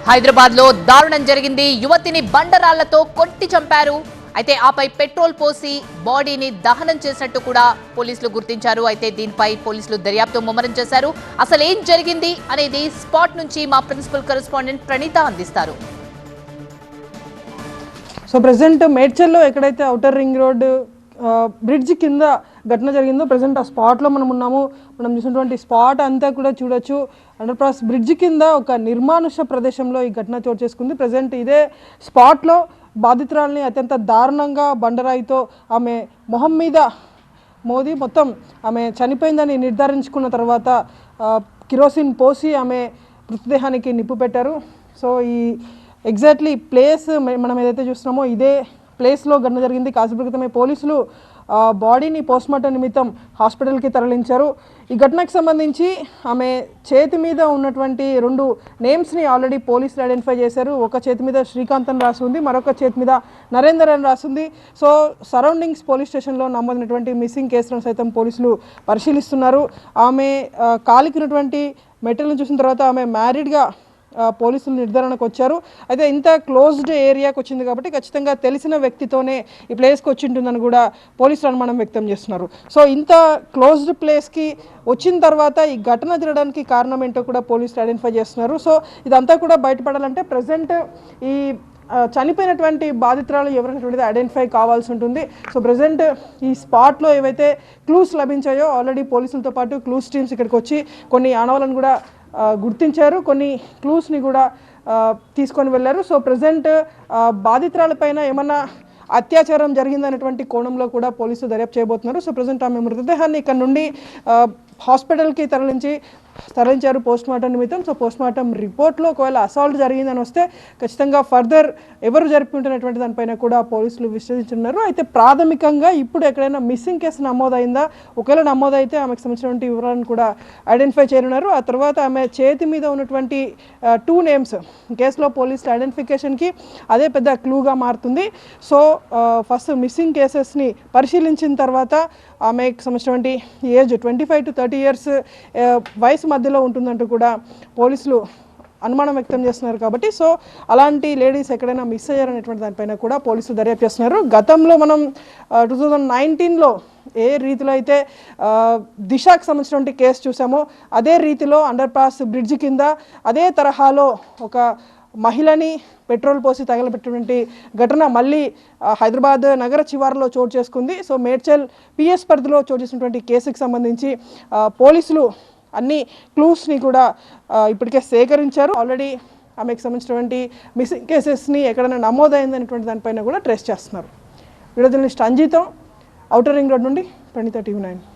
హైదరాబాద్ లో దారుణం జరిగింది. యువతిని బండరాళ్లతో కొట్టి చంపారు. అయితే ఆపై పెట్రోల్ పోసి బాడీని దహనం చేసినట్టు కూడా పోలీసులు గుర్తించారు. అయితే దీనిపై పోలీసులు దర్యాప్తు ముమ్మరం చేశారు. అసలు ఏం జరిగింది అనేది స్పాట్ నుంచి మా ప్రిన్సిపల్ కరెస్పాండెంట్ ప్రణీత అందిస్తారు. సో ప్రెసెంట్ మేడ్చల్లో ఎక్కడైతే ఔటర్ రింగ్ రోడ్ బ్రిడ్జ్ కింద ఘటన జరిగిందో ప్రెసెంట్ ఆ స్పాట్లో మనం ఉన్నాము. మనం చూసినటువంటి స్పాట్ అంతా కూడా చూడొచ్చు. అండర్ పాస్ బ్రిడ్జ్ కింద ఒక నిర్మానుష ప్రదేశంలో ఈ ఘటన చోటు చేసుకుంది. ప్రెసెంట్ ఇదే స్పాట్లో బాధితురాల్ని అత్యంత దారుణంగా బండరాయితో ఆమె మొహం మీద మోదీ మొత్తం ఆమె చనిపోయిందని నిర్ధారించుకున్న తర్వాత కిరోసిన్ పోసి ఆమె మృతదేహానికి నిప్పు పెట్టారు. సో ఈ ఎగ్జాక్ట్లీ ప్లేస్ మనం ఏదైతే చూస్తున్నామో ఇదే ప్లేస్లో ఘటన జరిగింది. కాసేపు క్రితమే పోలీసులు బాడీని పోస్ట్మార్టం నిమిత్తం హాస్పిటల్కి తరలించారు. ఈ ఘటనకు సంబంధించి ఆమె చేతి మీద ఉన్నటువంటి 2 నేమ్స్ని ఆల్రెడీ పోలీసులు ఐడెంటిఫై చేశారు. ఒక చేతి మీద శ్రీకాంత్ అని రాసి ఉంది, మరొక చేతి మీద నరేందర్ అని రాసింది. సో సరౌండింగ్స్ పోలీస్ స్టేషన్లో నమోదైనటువంటి మిస్సింగ్ కేసులను సైతం పోలీసులు పరిశీలిస్తున్నారు. ఆమె కాలికినటువంటి మెటీరియల్ని చూసిన తర్వాత ఆమె మ్యారీడ్గా పోలీసులు నిర్ధారణకు వచ్చారు. అయితే ఇంత క్లోజ్డ్ ఏరియాకి వచ్చింది కాబట్టి ఖచ్చితంగా తెలిసిన వ్యక్తితోనే ఈ ప్లేస్కి వచ్చి ఉంటుందని కూడా పోలీసులు అనుమానం వ్యక్తం చేస్తున్నారు. సో ఇంత క్లోజ్డ్ ప్లేస్కి వచ్చిన తర్వాత ఈ ఘటన జరగడానికి కారణం ఏంటో కూడా పోలీసులు ఐడెంటిఫై చేస్తున్నారు. సో ఇదంతా కూడా బయటపడాలంటే ప్రజెంట్ ఈ చనిపోయినటువంటి బాధితురాలు ఎవరైనటువంటిది ఐడెంటిఫై కావాల్సి ఉంటుంది. సో ప్రజెంట్ ఈ స్పాట్లో ఏవైతే క్లూస్ లభించాయో ఆల్రెడీ పోలీసులతో పాటు క్లూస్ టీమ్స్ ఇక్కడికి వచ్చి కొన్ని ఆనవాళ్ళను కూడా గుర్తించారు, కొన్ని క్లూస్ని కూడా తీసుకొని వెళ్ళారు. సో ప్రజెంట్ బాధితురాలపైన ఏమన్నా అత్యాచారం జరిగిందనేటువంటి కోణంలో కూడా పోలీసులు దర్యాప్తు చేయబోతున్నారు. సో ప్రజెంట్ ఆమె మృతదేహాన్ని ఇక్కడ నుండి హాస్పిటల్కి తరలించారు పోస్ట్మార్టం నిమిత్తం. సో పోస్ట్మార్టం రిపోర్ట్లో ఒకవేళ అసాల్ట్ జరిగిందని వస్తే ఖచ్చితంగా ఫర్దర్ ఎవరు జరిపి ఉంటున్నటువంటి దానిపైన కూడా పోలీసులు విశ్లేషించున్నారు. అయితే ప్రాథమికంగా ఇప్పుడు ఎక్కడైనా మిస్సింగ్ కేసు నమోదైందా, ఒకవేళ నమోదైతే ఆమెకు సంబంధించినటువంటి వివరాలను కూడా ఐడెంటిఫై చేయనున్నారు. ఆ తర్వాత ఆమె చేతి మీద ఉన్నటువంటి 2 నేమ్స్ కేసులో పోలీసుల ఐడెంటిఫికేషన్కి అదే పెద్ద క్లూగా మారుతుంది. సో ఫస్ట్ మిస్సింగ్ కేసెస్ని పరిశీలించిన తర్వాత ఆమెకు సంబంధించినటువంటి ఏజ్ 25 to 30 years వయసు మధ్యలో ఉంటుందంటూ కూడా పోలీసులు అనుమానం వ్యక్తం చేస్తున్నారు. కాబట్టి సో అలాంటి లేడీస్ ఎక్కడైనా మిస్ అయ్యారనేటువంటి దానిపైన కూడా పోలీసులు దర్యాప్తు చేస్తున్నారు. గతంలో మనం 2019లో ఏ రీతిలో అయితే దిశకు సంబంధించినటువంటి కేసు చూసామో అదే రీతిలో అండర్ పాస్ బ్రిడ్జ్ కింద అదే తరహాలో ఒక మహిళని పెట్రోల్ పోసి తగలబెట్టినటువంటి ఘటన మళ్ళీ హైదరాబాద్ నగర చివరిలో చోటు చేసుకుంది. సో మేడ్చల్ పిఎస్ పరిధిలో చోటు చేసినటువంటి కేసుకు సంబంధించి పోలీసులు అన్ని క్లూస్ని కూడా ఇప్పటికే సేకరించారు. ఆల్రెడీ ఆమెకు సంబంధించినటువంటి మిస్సింగ్ కేసెస్ని ఎక్కడైనా నమోదైందనేటువంటి దానిపైన కూడా ట్రేస్ చేస్తున్నారు. వీడియో జర్నలిస్ట్ అంజితో ఔటర్ రింగ్ రోడ్ నుండి ప్రణీత TV9.